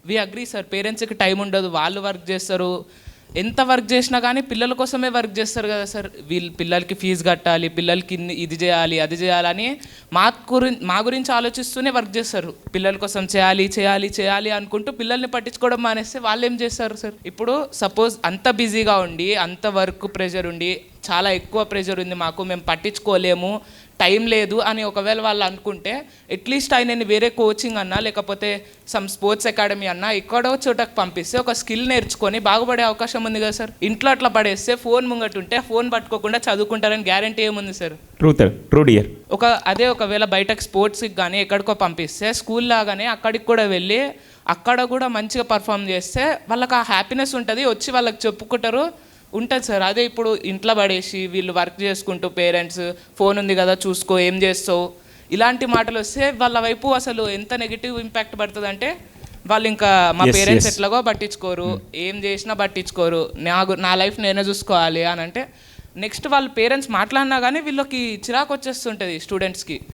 వి agree sir, పేరెంట్స్కి time ఉండదు, వాళ్ళు వర్క్ చేస్తారు. ఎంత వర్క్ చేసినా కానీ పిల్లల కోసమే వర్క్ చేస్తారు కదా సార్. వీళ్ళు పిల్లలకి ఫీజు కట్టాలి, పిల్లలకి ఇది చేయాలి అది చేయాలని మా గురించి ఆలోచిస్తూనే వర్క్ చేస్తారు. పిల్లల కోసం చేయాలి చేయాలి చేయాలి అనుకుంటూ పిల్లల్ని పట్టించుకోవడం మానేస్తే వాళ్ళు ఏం చేస్తారు సార్? ఇప్పుడు సపోజ్ అంత బిజీగా ఉండి, అంత వర్క్ ప్రెషర్ ఉండి, చాలా ఎక్కువ ప్రెషర్ ఉంది మాకు, మేము పట్టించుకోలేము, టైం లేదు అని ఒకవేళ వాళ్ళు అనుకుంటే అట్లీస్ట్ ఆయనని వేరే కోచింగ్ అన్నా లేకపోతే సమ్ స్పోర్ట్స్ అకాడమీ అన్నా ఎక్కడో చోటకు పంపిస్తే ఒక స్కిల్ నేర్చుకొని బాగుపడే అవకాశం ఉంది కదా సార్. ఇంట్లో అట్లా పడేస్తే ఫోన్ ముంగట ఉంటే ఫోన్ పట్టుకోకుండా చదువుకుంటారని గ్యారంటీ ఏముంది సార్? True dear. ఒకవేళ బయటకు స్పోర్ట్స్కి కానీ ఎక్కడికో పంపిస్తే స్కూల్ లాగానే అక్కడికి కూడా వెళ్ళి అక్కడ కూడా మంచిగా పర్ఫామ్ చేస్తే వాళ్ళకి ఆ హ్యాపీనెస్ ఉంటుంది, వచ్చి వాళ్ళకి చెప్పుకుంటారు, ఉంటుంది సార్. అదే ఇప్పుడు ఇంట్లో పడేసి వీళ్ళు వర్క్ చేసుకుంటూ పేరెంట్స్ ఫోన్ ఉంది కదా చూసుకో, ఏం చేస్తావు, ఇలాంటి మాటలు వస్తే వాళ్ళ వైపు అసలు ఎంత నెగిటివ్ ఇంపాక్ట్ పడుతుంది అంటే వాళ్ళు ఇంకా మా పేరెంట్స్ ఎట్లాగో పట్టించుకోరు, ఏం చేసినా పట్టించుకోరు, నా లైఫ్ నేనే చూసుకోవాలి అని అంటే నెక్స్ట్ వాళ్ళ పేరెంట్స్ మాట్లాడినా కానీ వీళ్ళకి చిరాకు వచ్చేస్తుంటుంది స్టూడెంట్స్కి.